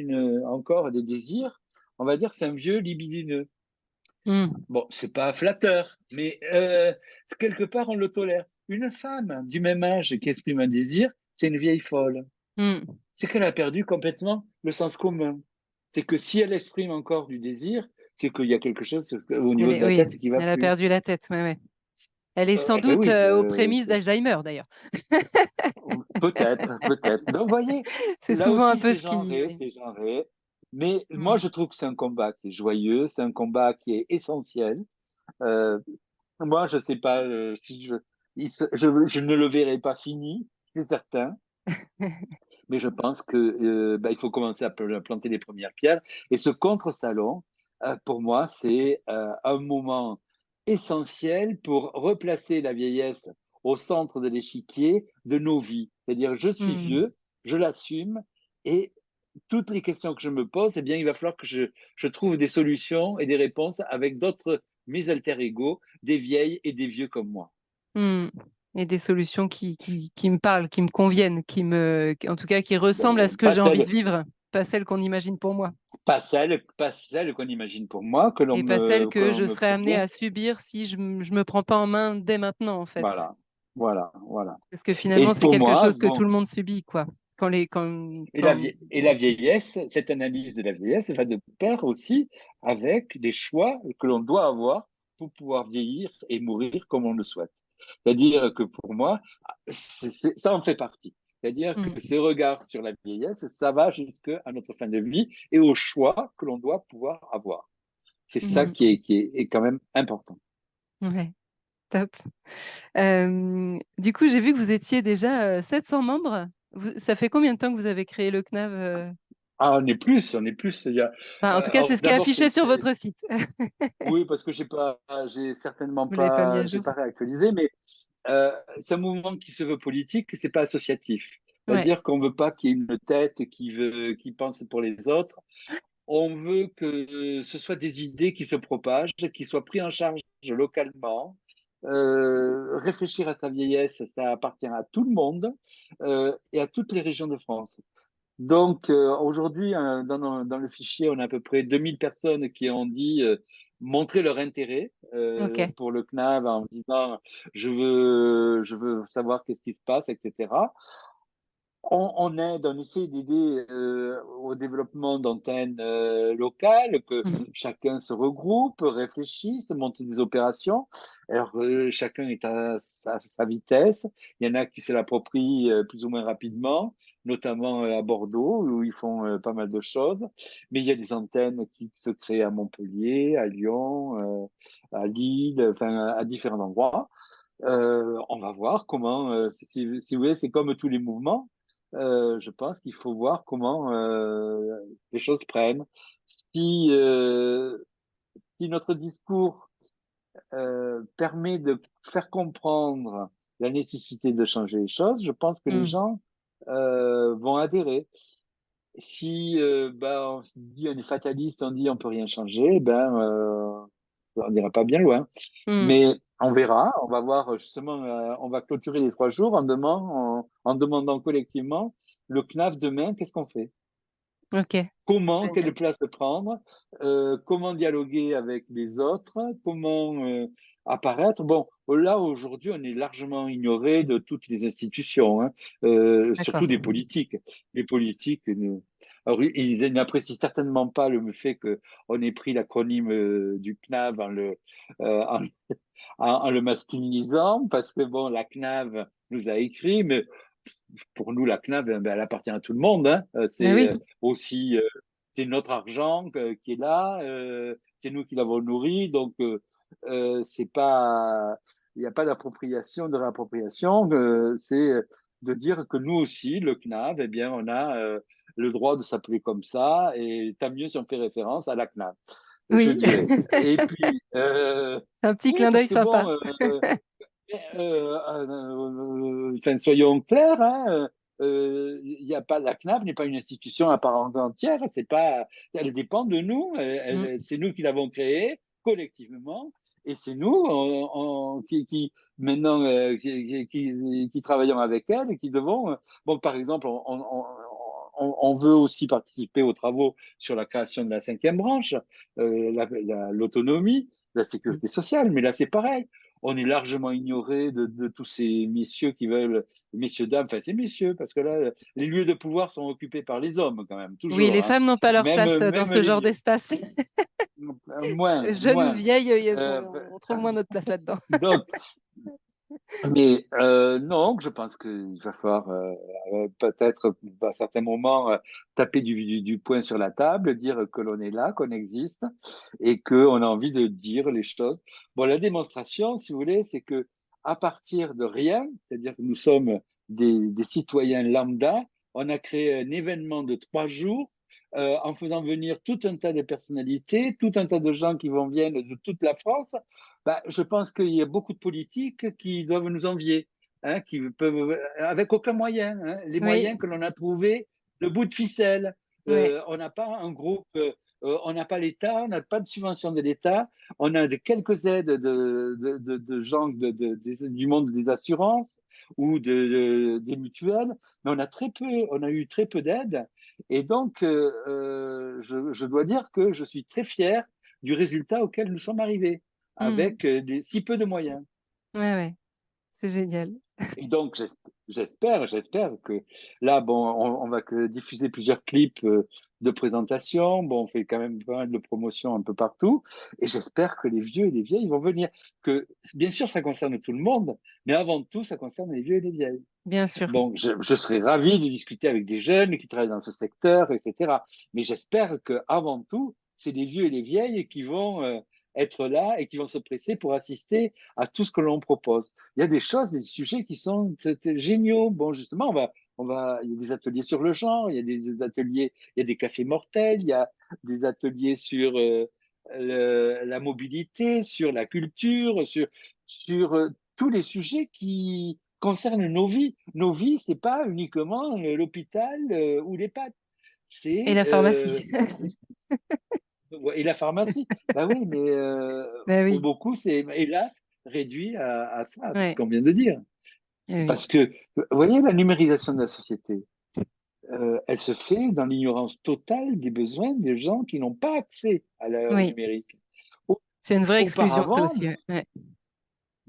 encore des désirs, on va dire que c'est un vieux libidineux. Mmh. Bon, c'est pas flatteur, mais quelque part on le tolère. Une femme du même âge qui exprime un désir, c'est une vieille folle. Mmh. C'est qu'elle a perdu complètement le sens commun. C'est que si elle exprime encore du désir, c'est qu'il y a quelque chose au niveau de la Oui, tête qui va elle a plus. perdu la tête, ouais, ouais. Elle est sans Eh ben doute, oui, aux prémices d'Alzheimer d'ailleurs. peut-être, peut-être. Donc, vous voyez, C'est là souvent un aussi, peu ce qui oui. c'est genré. Mais moi, Mmh. je trouve que c'est un combat qui est joyeux, c'est un combat qui est essentiel. Euh, Moi, je sais pas si je ne le verrai pas fini, c'est certain. Mais je pense que il faut commencer à planter les premières pierres. Et ce contre-salon, pour moi, c'est un moment essentiel pour replacer la vieillesse au centre de l'échiquier de nos vies. C'est-à-dire, je suis Mmh. vieux, je l'assume, et toutes les questions que je me pose, eh bien, il va falloir que je trouve des solutions et des réponses avec d'autres, mes alter ego, des vieilles et des vieux comme moi. Mmh. Et des solutions qui me parlent, qui me conviennent, en tout cas, qui ressemblent à ce que Pas j'ai envie celles, de vivre, pas celles qu'on imagine pour moi pas celles qu'on imagine pour moi, et pas celles que que l'on je me serais amenée propose. à subir si je me prends pas en main dès maintenant, en fait. Voilà, voilà, voilà. Parce que Et finalement, c'est pour quelque moi, chose que tout bon, le monde subit, quoi. Quand les quand et quand et la vieillesse, cette analyse de la vieillesse va de pair aussi avec des choix que l'on doit avoir pour pouvoir vieillir et mourir comme on le souhaite. C'est-à-dire que pour moi, ça en fait partie. C'est-à-dire que Mmh. ces regards sur la vieillesse, ça va jusqu'à notre fin de vie et aux choix que l'on doit pouvoir avoir. C'est ça Mmh. est quand même important. Ouais, top. Du coup, j'ai vu que vous étiez déjà, 700 membres. Vous Ça fait combien de temps que vous avez créé le CNAV, Ah, on est plus. Il y a, Enfin, en tout cas, c'est alors ce qui est d'abord, affiché sur votre site. oui, parce que j'ai certainement Vous l'avez pas mis à j'ai jour? pas réactualisé, mais euh, c'est un mouvement qui se veut politique, c'est pas associatif. Ouais, C'est-à-dire qu'on veut pas qu'il y ait une tête qui pense pour les autres. On veut que ce soit des idées qui se propagent, qui soient prises en charge localement. Réfléchir à sa vieillesse, ça appartient à tout le monde et à toutes les régions de France. Donc, aujourd'hui, dans le fichier, on a à peu près 2000 personnes qui ont dit montrer leur intérêt OK. pour le CNAV en disant je veux savoir qu'est-ce qui se passe, etc. On aide, on essaie d'aider au développement d'antennes locales, que Mmh. chacun se regroupe, réfléchisse, monte des opérations. Alors, chacun est à sa vitesse. Il y en a qui se l'approprient plus ou moins rapidement, notamment à Bordeaux, où ils font pas mal de choses. Mais il y a des antennes qui se créent à Montpellier, à Lyon, à Lille, enfin à différents endroits. On va voir comment, si vous voulez, c'est comme tous les mouvements. Je pense qu'il faut voir comment les choses prennent. Si, si notre discours permet de faire comprendre la nécessité de changer les choses, je pense que les Mmh. gens vont adhérer. Si on se dit on est fataliste, on dit on peut rien changer, on n'ira pas bien loin. Mmh. Mais on verra, on va voir justement, on va clôturer les 3 jours en demandant collectivement le CNAF demain, qu'est-ce qu'on fait? OK. Comment, quelle Génial. place prendre, comment dialoguer avec les autres, comment apparaître. Bon, là aujourd'hui, on est largement ignoré de toutes les institutions, hein, surtout D'accord. des politiques. Les politiques, alors, ils n'apprécient certainement pas le fait qu'on ait pris l'acronyme du CNAV euh, en, en le masculinisant, parce que bon, la CNAV nous a écrit, mais pour nous, la CNAV, elle appartient à tout le monde, hein. Bah C'est oui. aussi c'est notre argent qui est là, c'est nous qui l'avons nourri, donc c'est pas, il n'y a pas d'appropriation, de réappropriation, c'est de dire que nous aussi, le CNAV, eh bien, on a le droit de s'appeler comme ça, et tant mieux si on fait référence à la CNAV, je Oui. dirais. Et puis, C'est un petit oui, clin parce d'œil que sympa. bon, enfin, soyons clairs, hein, y a pas, la CNAV n'est pas une institution à part entière, c'est pas, elle dépend de nous, Mmh. c'est nous qui l'avons créée collectivement, et c'est nous qui maintenant qui travaillons avec elle et qui devons, bon, par exemple, on veut aussi participer aux travaux sur la création de la cinquième branche, l'autonomie, la Mmh. sécurité sociale, mais là c'est pareil, on est largement ignoré de tous ces messieurs qui veulent, messieurs, dames, enfin c'est messieurs, parce que là, les lieux de pouvoir sont occupés par les hommes quand même, Oui, toujours, les hein. femmes n'ont pas leur place, dans Même ce les genre vieux, d'espace. Jeunes ou moins. vieilles, Euh, on trouve moins notre place là-dedans. donc, mais non, je pense qu'il va falloir peut-être à certains moments taper du poing sur la table, dire que l'on est là, qu'on existe et qu'on a envie de dire les choses. Bon, la démonstration, si vous voulez, c'est que à partir de rien, c'est-à-dire que nous sommes des citoyens lambda. On a créé un événement de 3 jours en faisant venir tout un tas de personnalités, tout un tas de gens qui viennent de toute la France. Bah, je pense qu'il y a beaucoup de politiques qui doivent nous envier, hein, qui peuvent, avec aucun moyen, hein, les Oui, moyens que l'on a trouvés de bout de ficelle. ouais, On n'a pas un groupe, on n'a pas l'État, on n'a pas de subvention de l'État, on a de quelques aides de gens du monde des assurances ou des mutuelles, mais on a eu très peu d'aides. Et donc, je dois dire que je suis très fier du résultat auquel nous sommes arrivés, mmh. avec si peu de moyens. Ouais, ouais, c'est génial. Et donc, j'espère que là, bon, on va diffuser plusieurs clips de présentation. Bon, on fait quand même pas mal de promotion un peu partout. Et j'espère que les vieux et les vieilles vont venir. Que, bien sûr, ça concerne tout le monde, mais avant tout, ça concerne les vieux et les vieilles. Bien sûr. Donc, je serais ravi de discuter avec des jeunes qui travaillent dans ce secteur, etc. Mais j'espère que avant tout, c'est les vieux et les vieilles qui vont être là et qui vont se presser pour assister à tout ce que l'on propose. Il y a des choses, des sujets qui sont géniaux. Bon, justement, il y a des ateliers sur le genre, il y a des ateliers, il y a des cafés mortels, il y a des ateliers sur la mobilité, sur la culture, sur tous les sujets qui concernent nos vies. Nos vies, c'est pas uniquement l'hôpital ou l'EHPAD. Et C'est la pharmacie. et la pharmacie. Bah oui, mais Bah pour oui, beaucoup, c'est hélas réduit à ça, à tout ce ouais, qu'on vient de dire. oui, Parce que, vous voyez, la numérisation de la société, elle se fait dans l'ignorance totale des besoins des gens qui n'ont pas accès au oui. numérique. C'est une vraie exclusion, ça Auparavant, aussi. Ouais. Ouais.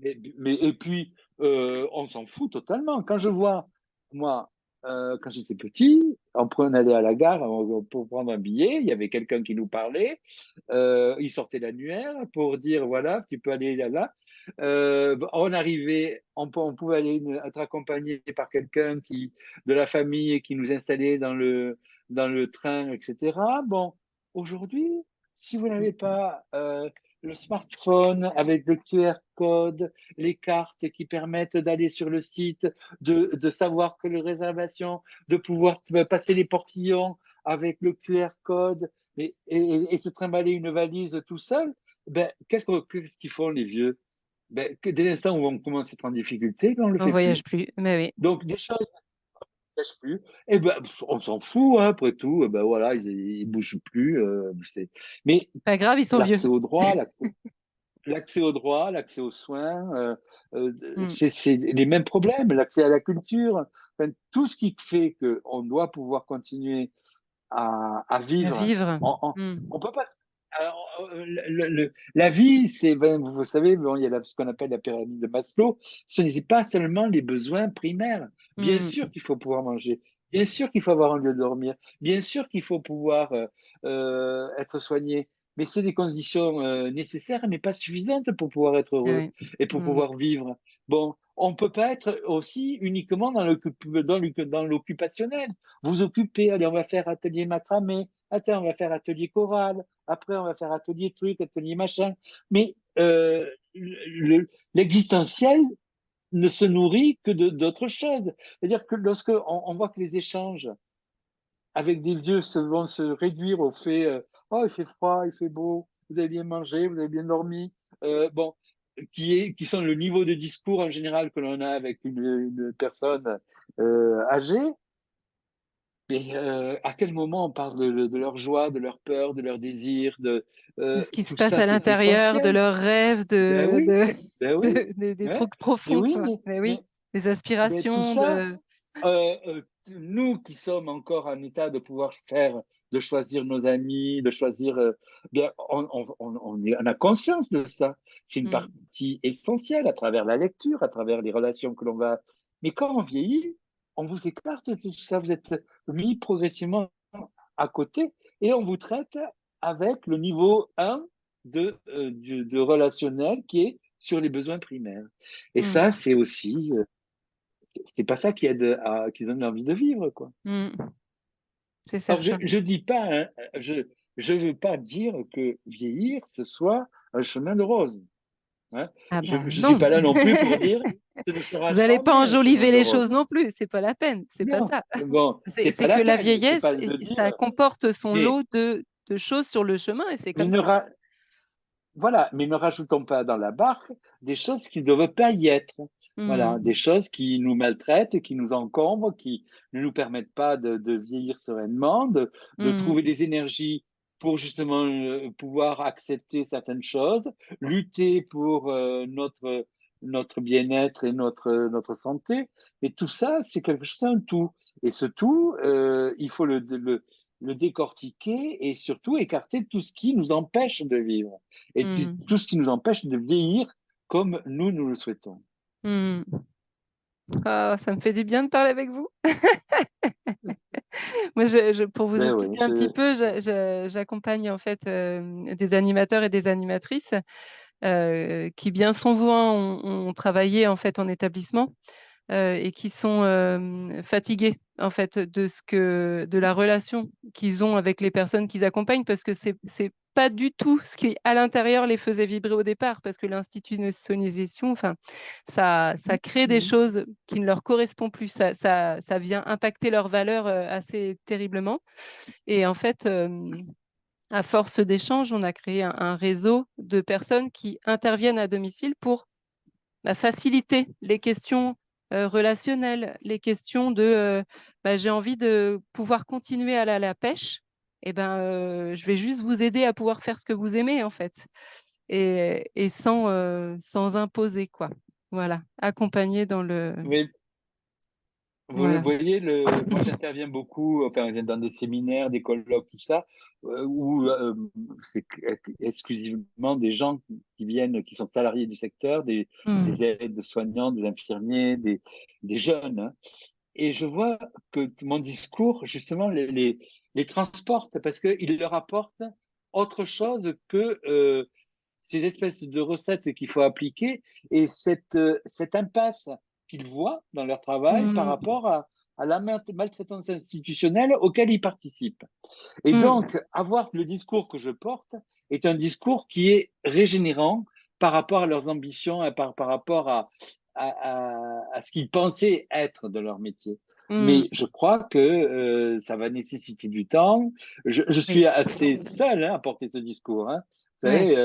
et puis, on s'en fout totalement. Quand je vois, moi, quand j'étais petit, on allait à la gare pour prendre un billet, il y avait quelqu'un qui nous parlait, il sortait l'annuaire pour dire, voilà, tu peux aller là, là. On arrivait, on pouvait aller être accompagné par quelqu'un de la famille qui nous installait dans le train, etc. Bon, aujourd'hui, si vous n'avez pas le smartphone avec le QR code, les cartes qui permettent d'aller sur le site, de savoir que les réservations, de pouvoir passer les portillons avec le QR code et se trimballer une valise tout seul, ben, qu'est-ce qu'ils font les vieux? Ben, dès l'instant où on commence à être en difficulté, ben, on ne le On fait plus. voyage plus. Mais oui. Donc, des choses ne se plus. Et ben, on s'en fout, hein, après tout. Ben, voilà, ils ne bougent plus. Mais Pas grave, ils sont vieux. l'accès au droit, l'accès au droit, l'accès aux soins, Mm. c'est les mêmes problèmes, l'accès à la culture, enfin, tout ce qui fait qu'on doit pouvoir continuer à À vivre. vivre. Mm. On peut pas. Alors, la vie, c'est, ben, vous savez, bon, il y a ce qu'on appelle la pyramide de Maslow. Ce n'est pas seulement les besoins primaires. Bien Mm. sûr qu'il faut pouvoir manger. Bien sûr qu'il faut avoir un lieu de dormir. Bien sûr qu'il faut pouvoir être soigné. Mais c'est des conditions nécessaires, mais pas suffisantes pour pouvoir être Ah heureux ouais. et pour Mm. pouvoir vivre. Bon, on ne peut pas être aussi uniquement dans l'occupationnel. Vous occupez, allez, on va faire atelier macramé, attends, on va faire atelier chorale, après on va faire atelier truc, atelier machin. Mais l'existentiel ne se nourrit que d'autres choses. C'est-à-dire que lorsque on voit que les échanges avec des vieux vont se réduire au fait oh, il fait froid, il fait beau, vous avez bien mangé, vous avez bien dormi. Bon, qui sont le niveau de discours en général que l'on a avec une personne âgée. Mais à quel moment on parle de leur joie, de leur peur, de leur désir, De ce qui se tout passe ça, à c'est l'intérieur, de essentiel. leurs rêves, Ben oui, ben oui, des ouais. trucs Mais profonds, oui, quoi. Mais oui, mais, des mais tout aspirations, ça, de. nous qui sommes encore en état de pouvoir faire, de choisir nos amis, de choisir, bien, on a conscience de ça. C'est une Mm. partie essentielle à travers la lecture, à travers les relations que l'on va. Mais quand on vieillit, on vous écarte de tout ça. Vous êtes mis progressivement à côté et on vous traite avec le niveau 1 de relationnel qui est sur les besoins primaires. Et Mm. ça, c'est aussi, c'est pas ça qui aide qui donne envie de vivre, quoi. Mm. C'est Alors, certain. je dis pas, hein, je veux pas dire que vieillir, ce soit un chemin de rose. hein. Ah Je bah ne suis non. pas là non plus pour dire ce ne sera Vous allez pas jamais un chemin enjoliver de les rose. choses non plus, c'est pas la peine, c'est pas Non, ça. bon, c'est pas C'est la que la peine, c'est vieillesse, pas de dire, ça comporte son mais, lot de choses sur le chemin et c'est mais comme ne, ça. ra- voilà, mais ne rajoutons pas dans la barque des choses qui ne doivent pas y être. Voilà, Mmh. des choses qui nous maltraitent, qui nous encombrent, qui ne nous permettent pas de vieillir sereinement, de Mmh. trouver des énergies pour justement pouvoir accepter certaines choses, lutter pour notre bien-être et notre santé. Et tout ça, c'est quelque chose, c'est un tout. Et ce tout, il faut le décortiquer et surtout écarter tout ce qui nous empêche de vivre et Mmh. tout ce qui nous empêche de vieillir comme nous le souhaitons. Mmh. Ah, ça me fait du bien de parler avec vous. Moi, pour vous Ben oui, expliquer un petit peu, j'accompagne en fait des animateurs et des animatrices qui, bien souvent, ont travaillé en fait en établissement et qui sont fatigués en fait de la relation qu'ils ont avec les personnes qu'ils accompagnent parce que c'est pas du tout ce qui à l'intérieur les faisait vibrer au départ parce que l'institutionnalisation, enfin, ça crée des Mhm. choses qui ne leur correspondent plus. Ça vient impacter leurs valeurs assez terriblement. Et en fait, à force d'échanges, on a créé un réseau de personnes qui interviennent à domicile pour faciliter les questions relationnelles, les questions de j'ai envie de pouvoir continuer à aller à la pêche, et ben, je vais juste vous aider à pouvoir faire ce que vous aimez en fait, et sans imposer quoi. Voilà, accompagner dans le. Mais vous Voilà. voyez, moi j'interviens beaucoup enfin, dans des séminaires, des colloques, tout ça, où c'est exclusivement des gens qui viennent, qui sont salariés du secteur, des Mm. aides-soignants, des infirmiers, des jeunes, hein. Et je vois que mon discours, justement, les transporte parce qu'il leur apporte autre chose que ces espèces de recettes qu'il faut appliquer et cette impasse qu'ils voient dans leur travail par Mm. rapport à la maltraitance institutionnelle auquel ils participent. Et Mm. donc, avoir le discours que je porte est un discours qui est régénérant par rapport à leurs ambitions et par rapport à ce qu'ils pensaient être de leur métier. Mm. Mais je crois que ça va nécessiter du temps. Je Oui. suis assez seul hein, à porter ce discours. Hein. Vous Ouais.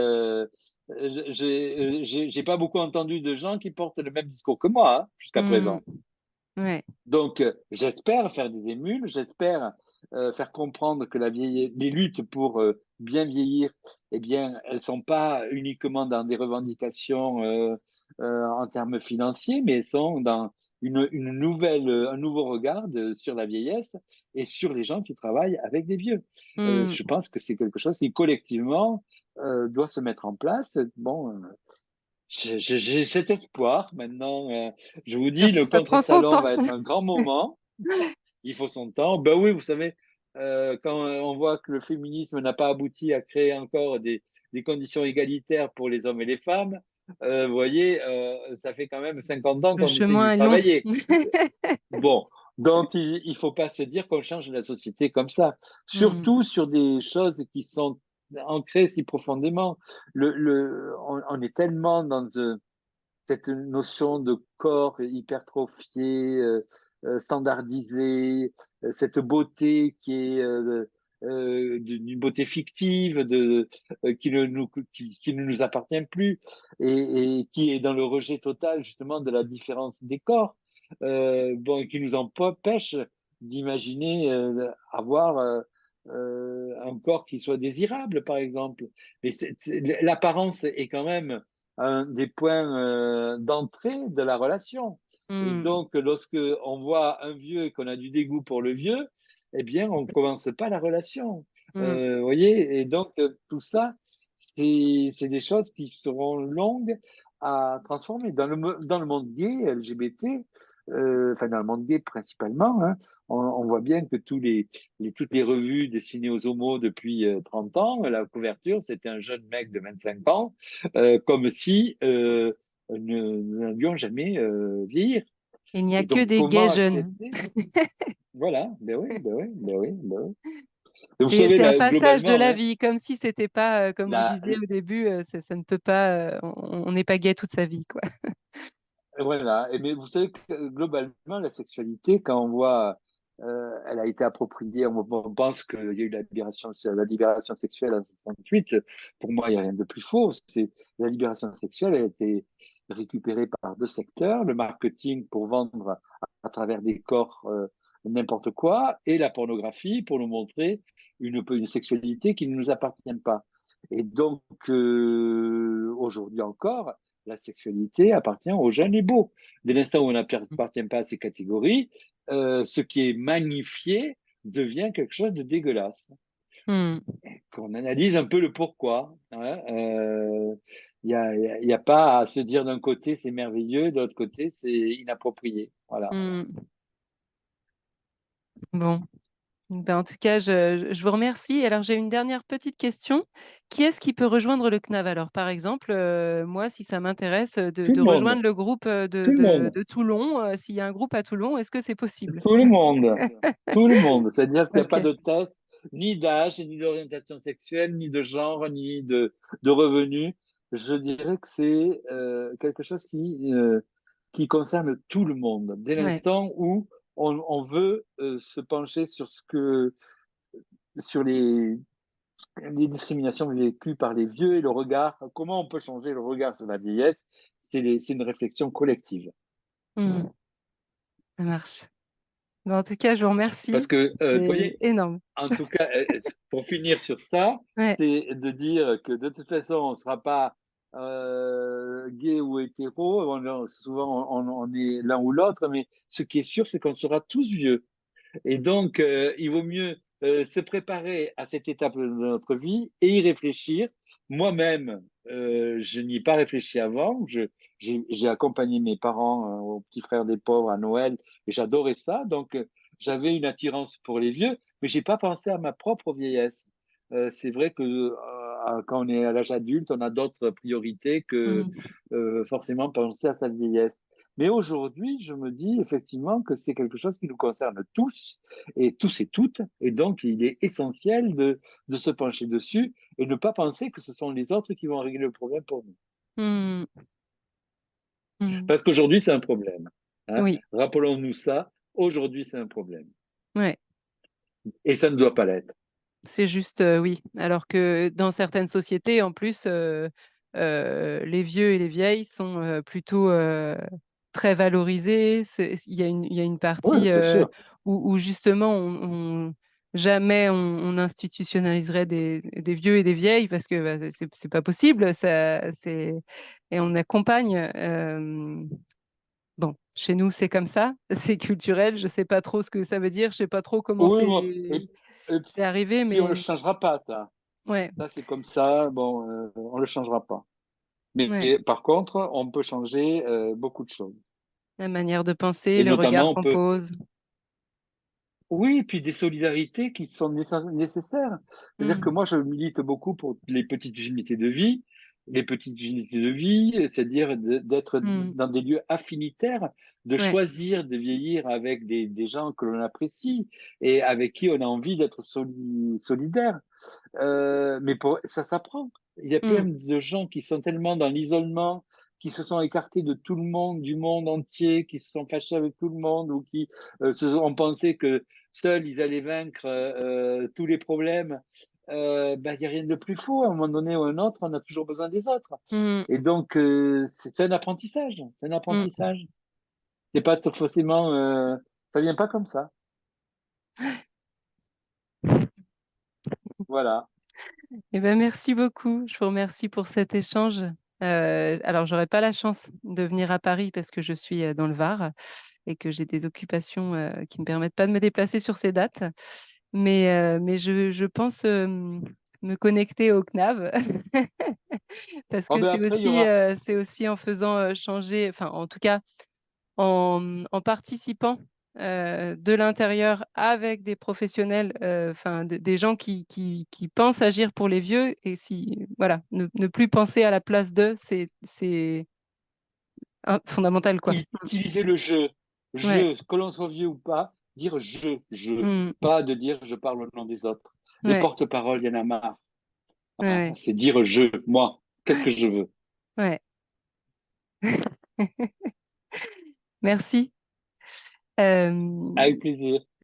savez, j'ai pas beaucoup entendu de gens qui portent le même discours que moi hein, jusqu'à Mm. présent. Ouais. Donc, j'espère faire des émules, j'espère faire comprendre que les luttes pour bien vieillir, eh bien, elles sont pas uniquement dans des revendications en termes financiers, mais elles sont dans un nouveau regard sur la vieillesse et sur les gens qui travaillent avec des vieux. Mm. Je pense que c'est quelque chose qui collectivement doit se mettre en place. Bon, j'ai cet espoir maintenant. Je vous dis, le Ça prend son contre-salon temps. va être un grand moment. Il faut son temps. Ben oui, vous savez, quand on voit que le féminisme n'a pas abouti à créer encore des conditions égalitaires pour les hommes et les femmes, vous voyez, ça fait quand même 50 ans Le qu'on essaie chemin d'y est long. travailler. Bon, donc il faut pas se dire qu'on change la société comme ça, Mm. surtout sur des choses qui sont ancrées si profondément. On est tellement dans cette notion de corps hypertrophié, standardisé, cette beauté qui est d'une beauté fictive, qui ne nous appartient plus et qui est dans le rejet total justement de la différence des corps, bon, qui nous empêche d'imaginer avoir un corps qui soit désirable, par exemple. Mais l'apparence est quand même un des points d'entrée de la relation. Et Mm. donc, lorsque on voit un vieux et qu'on a du dégoût pour le vieux, eh bien, on ne commence pas la relation. Mm. Vous voyez, et donc tout ça, c'est des choses qui seront longues à transformer. Dans le monde gay, LGBT, enfin dans le monde gay principalement, hein, on voit bien que toutes les revues destinées aux homos depuis 30 ans, la couverture, c'était un jeune mec de 25 ans comme si nous n'allions jamais vieillir. Il n'y a Et que donc, des gays comment jeunes. accepter? Voilà, ben oui, ben oui, ben oui, ben oui. Et vous savez, C'est un passage de globalement, la hein, vie, comme si c'était pas, comme vous la, disiez au début, ça ne peut pas, on n'est pas gay toute sa vie, quoi. voilà. Mais vous savez que globalement, la sexualité, quand on voit, elle a été appropriée, on pense qu'il y a eu la libération sexuelle en 68. Pour moi, il n'y a rien de plus faux. C'est la libération sexuelle, elle a été récupérée par deux secteurs, le marketing pour vendre à travers des corps n'importe quoi, et la pornographie pour nous montrer une sexualité qui ne nous appartient pas. Et donc, aujourd'hui encore, la sexualité appartient aux jeunes et beaux. Dès l'instant où on n'appartient pas à ces catégories, ce qui est magnifié devient quelque chose de dégueulasse. Hmm. Qu'on analyse un peu le pourquoi. Hein. Y a pas à se dire d'un côté c'est merveilleux, de l'autre côté c'est inapproprié. Voilà. Hmm. Bon. Ben, en tout cas, je vous remercie. Alors, j'ai une dernière petite question. Qui est-ce qui peut rejoindre le CNAV? Alors, par exemple, moi, si ça m'intéresse Tout de le monde, rejoindre le groupe tout le monde, de Toulon, s'il y a un groupe à Toulon, est-ce que c'est possible? tout le monde, tout le monde. C'est-à-dire qu'il n'y a pas Ok, de test ni d'âge, ni d'orientation sexuelle, ni de genre, ni de revenus. Je dirais que c'est quelque chose qui concerne tout le monde. Dès ouais. l'instant où on veut se pencher sur les discriminations vécues par les vieux et le regard, comment on peut changer le regard sur la vieillesse, c'est une réflexion collective. Hmm. Ça marche. Ben, en tout cas, je vous Parce remercie. que, vous C'est voyez, énorme. en tout cas, pour finir sur ça, Ouais. c'est de dire que de toute façon, on ne sera pas gay ou hétéro. Souvent, on est l'un ou l'autre, mais ce qui est sûr, c'est qu'on sera tous vieux. Et donc, il vaut mieux se préparer à cette étape de notre vie et y réfléchir. Moi-même, je n'y ai pas réfléchi avant. J'ai accompagné mes parents au petit frère des pauvres à Noël et j'adorais ça. Donc, j'avais une attirance pour les vieux, mais j'ai pas pensé à ma propre vieillesse. C'est vrai que quand on est à l'âge adulte, on a d'autres priorités que Hmm. forcément penser à sa vieillesse. Mais aujourd'hui, je me dis effectivement que c'est quelque chose qui nous concerne tous et toutes, et donc il est essentiel de se pencher dessus et ne pas penser que ce sont les autres qui vont régler le problème pour nous. Hmm. Hmm. Parce qu'aujourd'hui, c'est un problème. Hein. Oui. Rappelons-nous ça, aujourd'hui, c'est un problème. Ouais. Et ça ne doit pas l'être. C'est juste, oui. Alors que dans certaines sociétés, en plus, les vieux et les vieilles sont plutôt très valorisés. Il y a une Oui, partie bien sûr. où justement, jamais on institutionnaliserait des vieux et des vieilles parce que bah, c'est pas possible. Et on accompagne. Bon, chez nous, c'est comme ça. C'est culturel. Je sais pas trop ce que ça veut dire. Je sais pas trop comment Oui, bon, et c'est arrivé, puis on ne le mais changera pas, ça. ouais. Ça, c'est comme ça, bon, on ne le changera pas. Mais Ouais, par contre, on peut changer beaucoup de choses. la manière de penser, Et le regard notamment, on qu'on peut, pose. oui, et puis des solidarités qui sont nécessaires. C'est-à-dire que Mm, moi, je milite beaucoup pour les petites unités de vie. Les petites unités de vie, c'est-à-dire d'être mm, dans des lieux affinitaires, de ouais, choisir de vieillir avec des gens que l'on apprécie et avec qui on a envie d'être solidaire. Mais ça s'apprend. Il y a plein mm, de gens qui sont tellement dans l'isolement, qui se sont écartés de tout le monde, du monde entier, qui se sont fâchés avec tout le monde ou qui ont pensé que seuls ils allaient vaincre tous les problèmes. Ben, il n'y a rien de plus faux. À un moment donné ou à un autre, on a toujours besoin des autres. mm, Et donc, c'est un apprentissage. C'est un mm. apprentissage. C'est pas forcément. Ça vient pas comme ça. Voilà. Eh ben, merci beaucoup. Je vous remercie pour cet échange. Alors, j'aurais pas la chance de venir à Paris parce que je suis dans le Var et que j'ai des occupations qui me permettent pas de me déplacer sur ces dates. Mais je pense me connecter au CNAV parce Oh, que ben après, il y aura. c'est aussi en faisant changer, enfin, en tout cas, en participant de l'intérieur avec des professionnels, enfin des gens qui pensent agir pour les vieux et si voilà, ne plus penser à la place d'eux, c'est fondamental quoi. Utiliser le je. Ouais. Je, que l'on soit vieux ou pas, dire je, Mm, pas de dire je parle au nom des autres. de Ouais, porte-parole, il y en a marre. Voilà, ouais, c'est dire je, moi, qu'est-ce que je veux? ouais. Merci. Euh, Avec plaisir.